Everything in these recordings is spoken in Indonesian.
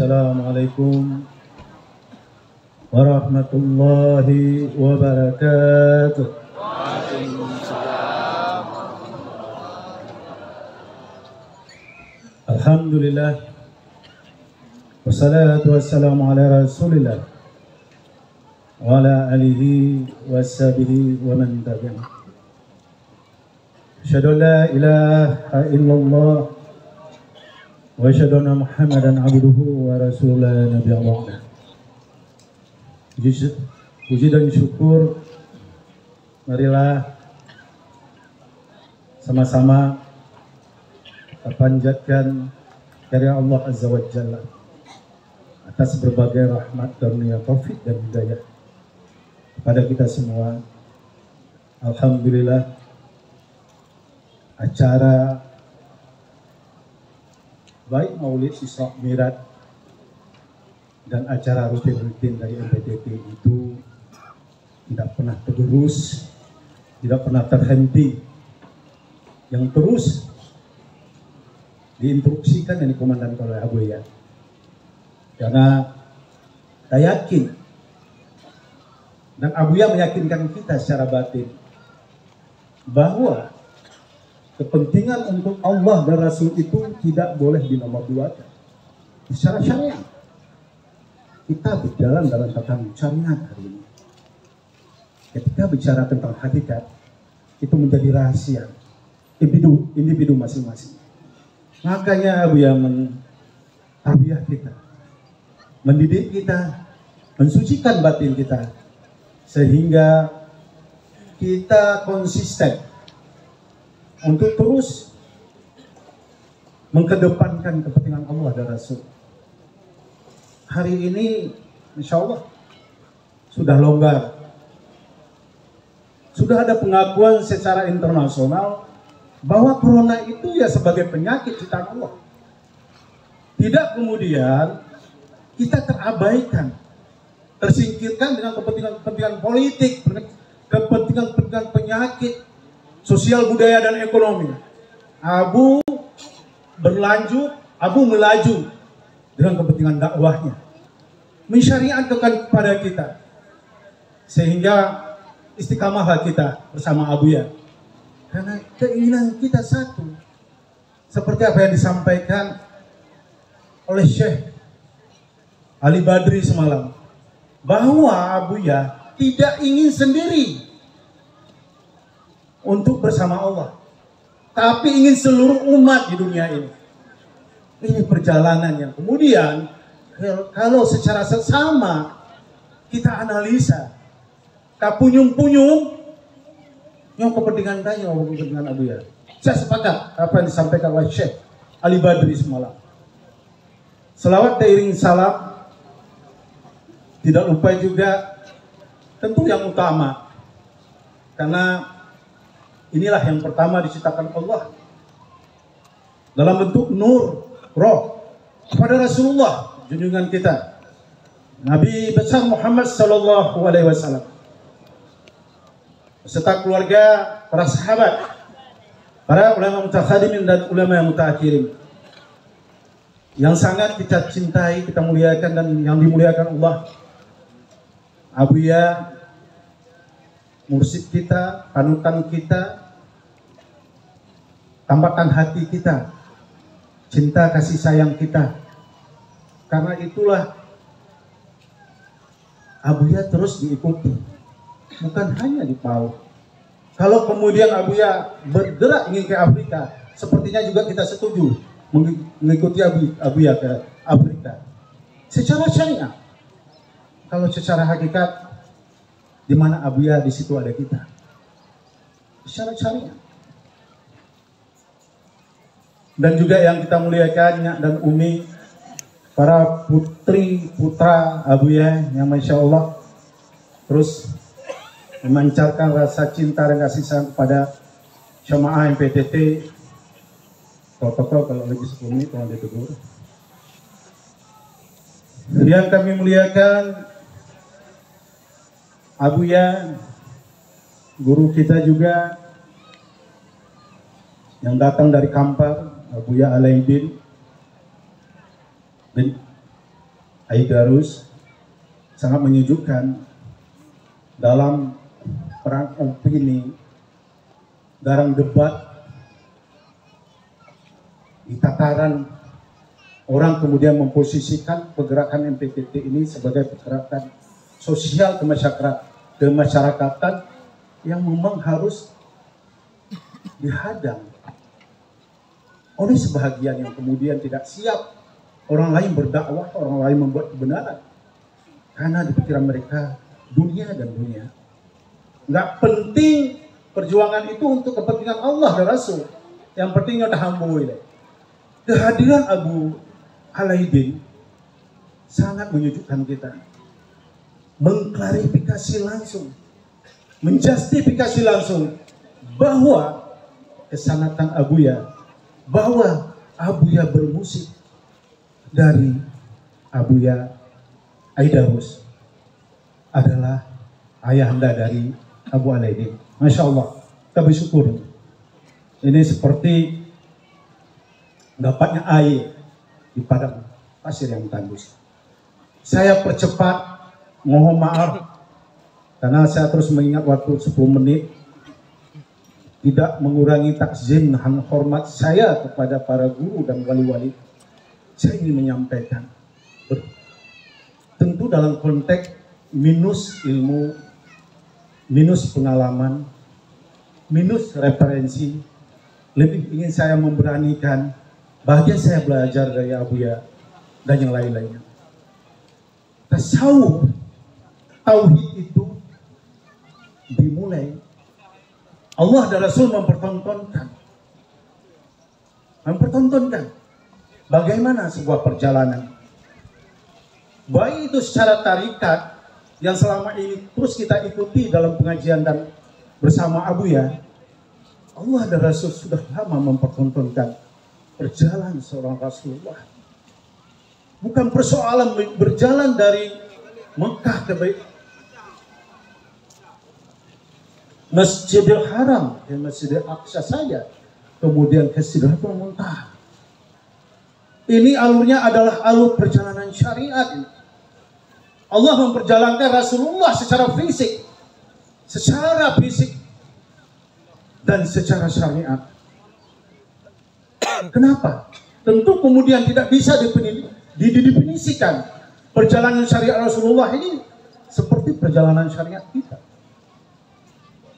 Assalamualaikum warahmatullahi wabarakatuh. Alhamdulillah, wassalatu wassalamu ala rasulillah wa ala alihi washabihi wa man tabi'ah. Asyhadu an la ilaha illallah wa asyhadu anna Muhammadan abduhu wa rasuluhu nabiyya ba'da. Puji dan syukur marilah sama-sama kita panjatkan karya Allah Azza wa Jalla atas berbagai rahmat, karunia, taufik dan hidayah kepada kita semua. Alhamdulillah, acara baik Maulid, Isra Mi'raj dan acara rutin-rutin dari MPTT itu tidak pernah tergerus, tidak pernah terhenti, yang terus diinstruksikan dan dikomandkan oleh Abuya. Karena saya yakin dan Abuya meyakinkan kita secara batin bahwa kepentingan untuk Allah dan Rasul itu tidak boleh dinomorduakan. Secara syariat kita berjalan dalam tatanan syariat hari ini. Ketika bicara tentang hakikat, itu menjadi rahasia individu masing-masing. Makanya Abuya tarbiyah kita, mendidik kita, mensucikan batin kita, sehingga kita konsisten untuk terus mengkedepankan kepentingan Allah dan Rasul. Hari ini insya Allah sudah longgar, sudah ada pengakuan secara internasional bahwa corona itu ya sebagai penyakit ciptaan Allah. Tidak kemudian kita terabaikan, tersingkirkan dengan kepentingan politik, kepentingan penyakit sosial, budaya, dan ekonomi. Abu melaju dengan kepentingan dakwahnya, mensyariatkan kepada kita, sehingga istiqamah kita bersama Abuya. Karena keinginan kita satu, seperti apa yang disampaikan oleh Syekh Ali Badri semalam, bahwa Abuya tidak ingin sendiri untuk bersama Allah, tapi ingin seluruh umat di dunia ini. Ini perjalanan yang kemudian kalau secara sesama kita analisa, kapunyung-punyung yang kepentingan tanya, kepentingan Abuya. Saya sepakat apa yang disampaikan oleh Syekh Ali Badri semalam. Selawat diiring salam, tidak lupa juga tentu yang utama, karena inilah yang pertama diciptakan Allah dalam bentuk nur, roh, kepada Rasulullah, junjungan kita, Nabi besar Muhammad sallallahu alaihi wasallam, beserta keluarga, para sahabat, para ulama mutakhadimin dan ulama yang mutaakhirin, yang sangat kita cintai, kita muliakan, dan yang dimuliakan Allah. Abuya, mursyid kita, panutan kita, tambahkan hati kita, cinta kasih sayang kita. Karena itulah Abuya terus diikuti, bukan hanya di PAU. Kalau kemudian Abuya bergerak ingin ke Afrika, sepertinya juga kita setuju mengikuti Abuya ke Afrika secara syariah. Kalau secara hakikat, di mana Abuya, di situ ada kita. Secara syariah. Dan juga yang kita muliakan, Nyak dan Umi, para putri putra Abuya yang Masya Allah terus memancarkan rasa cinta dan kasih sayang kepada jemaah MPTT. Protokol kalau lagi 10 menit tolong ditegur. Yang kami muliakan Abuya, guru kita juga yang datang dari Kampar, Abuya Alaidin bin Aidarus sangat menyejukkan dalam perang opini, dalam debat di tataran orang kemudian memposisikan pergerakan MPTT ini sebagai pergerakan sosial kemasyarakatan yang memang harus dihadang oleh sebahagian yang kemudian tidak siap. Orang lain berdakwah, orang lain membuat kebenaran. Karena di pikiran mereka dunia dan dunia. Nggak penting perjuangan itu untuk kepentingan Allah dan Rasul. Yang pentingnya udah hambu ini. Kehadiran Abu Alaidin sangat menyejukkan kita. Mengklarifikasi langsung, menjustifikasi langsung bahwa kesanatan Abuya, bahwa Abuya bermusik dari Abuya Aidarus adalah ayahanda dari Abu Alaidin. Masya Allah, kita bersyukur. Ini seperti dapatnya air di padang pasir yang tandus. Saya percepat, mohon maaf karena saya terus mengingat waktu 10 menit, tidak mengurangi takzim dan hormat saya kepada para guru dan wali-wali. Saya ingin menyampaikan, tentu dalam konteks minus ilmu, minus pengalaman, minus referensi, lebih ingin saya memberanikan bagian saya belajar dari Abuya dan yang lain-lainnya. Tasawuf, tauhid itu dimulai Allah dan Rasul mempertontonkan bagaimana sebuah perjalanan, baik itu secara tarikat yang selama ini terus kita ikuti dalam pengajian dan bersama Abuya. Allah dan Rasul sudah lama mempertontonkan perjalanan seorang Rasulullah. Bukan persoalan berjalan dari Mekah ke Masjidil Haram dan Masjidil Aqsa saja, kemudian ke Sidratul Muntaha. Ini alurnya adalah alur perjalanan syariat. Allah memperjalankan Rasulullah secara fisik dan secara syariat. Kenapa? Tentu kemudian tidak bisa didefinisikan perjalanan syariat Rasulullah ini seperti perjalanan syariat kita.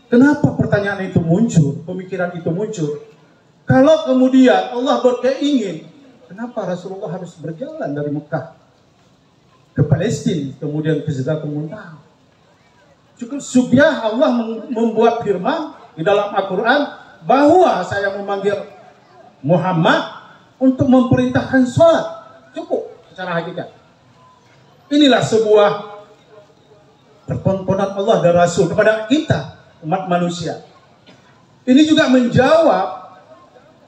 Kenapa pertanyaan itu muncul, pemikiran itu muncul? Kalau kemudian Allah berkeingin, kenapa Rasulullah harus berjalan dari Mekah ke Palestina, kemudian ke Sidratul Muntaha? Cukup subyah Allah membuat firman di dalam Al-Quran bahwa saya memanggil Muhammad untuk memerintahkan sholat. Cukup secara hakikat. Inilah sebuah pertontonan Allah dan Rasul kepada kita, umat manusia. Ini juga menjawab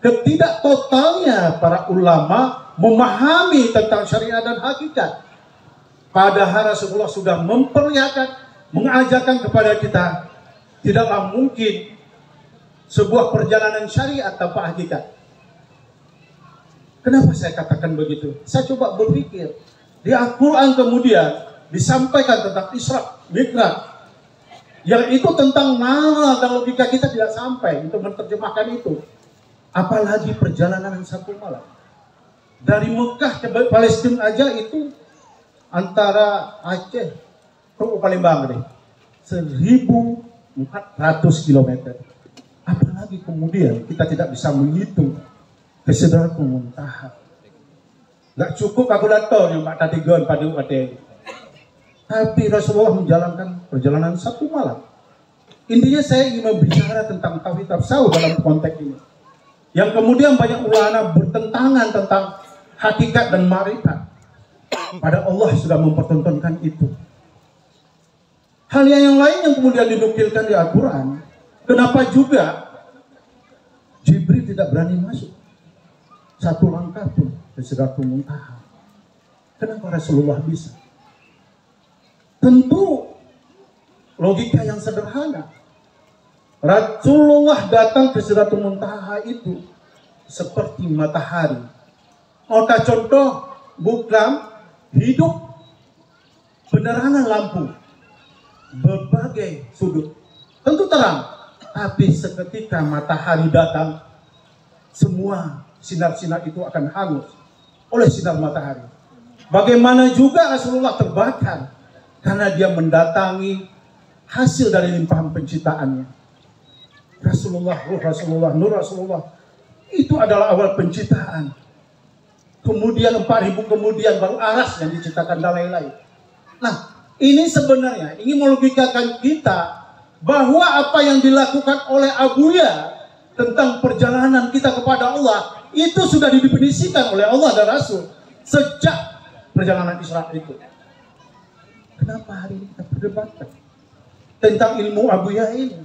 ketidaktotalnya para ulama memahami tentang syariat dan hakikat. Padahal Rasulullah sudah memperlihatkan, mengajarkan kepada kita, tidaklah mungkin sebuah perjalanan syariat tanpa hakikat. Kenapa saya katakan begitu? Saya coba berpikir. Di Al-Quran kemudian disampaikan tentang Isra, Mi'raj, yang itu tentang nalar dan logika kita tidak sampai untuk menerjemahkan itu. Apalagi perjalanan satu malam. Dari Mekah ke Palestina aja itu antara Aceh ke Palembang nih, 1.400 km. Apalagi kemudian kita tidak bisa menghitung ke Sidratul Muntaha. Gak cukup kalkulator yang Pak Tatigon pada UAD. Tapi Rasulullah menjalankan perjalanan satu malam. Intinya saya ingin berbicara tentang tauhid tasawuf dalam konteks ini. Yang kemudian banyak ulama bertentangan tentang hakikat dan ma'rifat. Pada Allah sudah mempertontonkan itu. Hal yang lain yang kemudian dinukilkan di Al-Quran. Kenapa juga Jibril tidak berani masuk satu langkah pun ke Sidratul Muntaha? Kenapa Rasulullah bisa? Tentu logika yang sederhana. Rasulullah datang ke Sidratul Muntaha itu seperti matahari. Otak contoh bukan hidup penerangan lampu berbagai sudut. Tentu terang, tapi seketika matahari datang, semua sinar-sinar itu akan hangus oleh sinar matahari. Bagaimana juga Rasulullah terbakar karena dia mendatangi hasil dari limpahan penciptaannya. Rasulullah, ruh Rasulullah, nur Rasulullah, itu adalah awal penciptaan. Kemudian 4000 kemudian baru aras yang diciptakan dan lain-lain. Nah, ini sebenarnya ingin melogikakan kita bahwa apa yang dilakukan oleh Abuya tentang perjalanan kita kepada Allah itu sudah didefinisikan oleh Allah dan Rasul sejak perjalanan Isra itu. Kenapa hari ini kita perdebatkan tentang ilmu Abuya ini?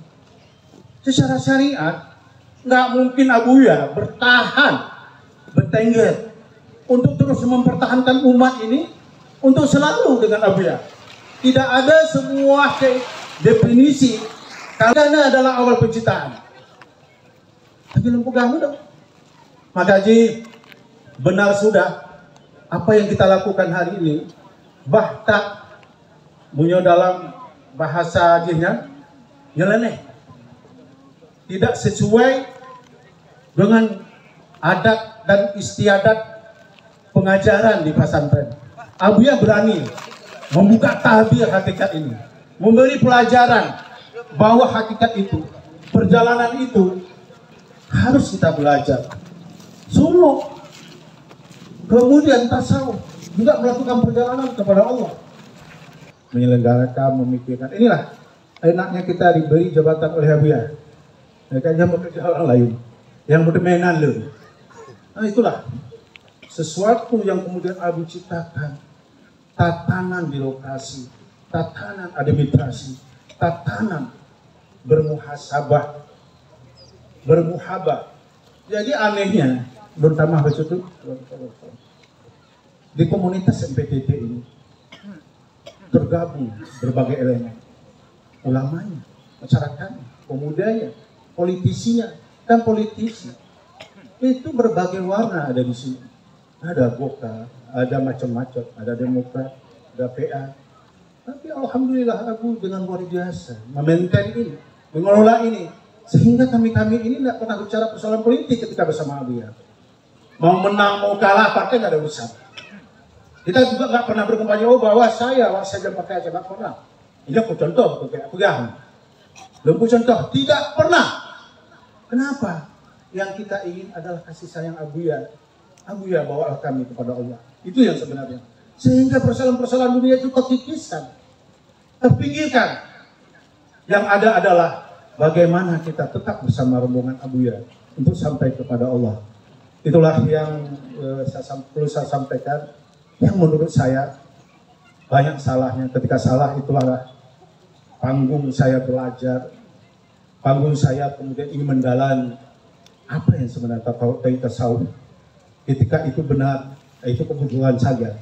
Secara syariat nggak mungkin Abuya bertahan, bertengger untuk terus mempertahankan umat ini untuk selalu dengan Abuya. Tidak ada semua definisi karena adalah awal penciptaan. Tapi lempu kamu dong. Maka Ji, benar sudah apa yang kita lakukan hari ini, bahkan punya dalam bahasa Jinya nyeleneh, tidak sesuai dengan adat dan istiadat pengajaran di pesantren. Abuya berani membuka tabir hakikat ini, memberi pelajaran bahwa hakikat itu, perjalanan itu harus kita belajar. Suluk, kemudian tasawuf, juga melakukan perjalanan kepada Allah. Menyelenggarakan, memikirkan. Inilah enaknya kita diberi jabatan oleh Abuya. Mereka yang bekerja orang lain, yang berdemenan loh. Nah itulah sesuatu yang kemudian Abu ciptakan. Tatanan di lokasi, tatanan administrasi, tatanan bermuhasabah, bermuhabah. Jadi anehnya, terutama itu di komunitas MPTT ini tergabung berbagai elemen, ulamanya, masyarakatnya, pemudanya, politisinya, dan politisi. Itu berbagai warna ada di sini. Ada Golkar, ada macam-macam, ada Demokrat, ada PA. Tapi alhamdulillah Abu dengan luar biasa memaintain ini, mengelola ini, sehingga kami ini tidak pernah bicara persoalan politik ketika bersama Abu ya. Mau menang mau kalah partai nggak ada urusan. Kita juga nggak pernah berkampanye bahwa saya pakai aja, nggak pernah. Ini aku contoh, pegang. Lempu contoh, tidak pernah. Kenapa? Yang kita ingin adalah kasih sayang Abu ya. Abu ya bawa kami kepada Allah. Itu yang sebenarnya. Sehingga persoalan-persoalan dunia itu terkikiskan, terpinggirkan. Yang ada adalah bagaimana kita tetap bersama rombongan Abu ya untuk sampai kepada Allah. Itulah yang perlu saya sampaikan. Yang menurut saya banyak salahnya. Ketika salah itulah panggung saya belajar, panggung saya kemudian ingin mendalami apa yang sebenarnya tasawuf. Ketika itu benar, itu kebetulan saja.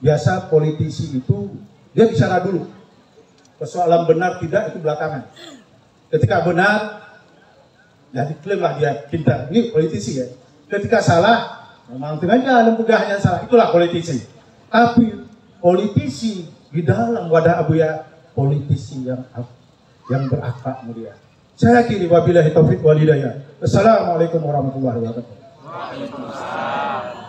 Biasa politisi itu dia bicara dulu. Persoalan benar tidak itu belakangan. Ketika benar, ya diklaimlah dia pintar. Ini politisi ya. Ketika salah, memang aja lempegahnya salah. Itulah politisi. Tapi politisi di dalam wadah Abu ya, politisi yang berakhlak mulia. Saya akhiri wabillahi taufiq wal hidayah. Assalamualaikum warahmatullahi wabarakatuh. Waalaikumsalam.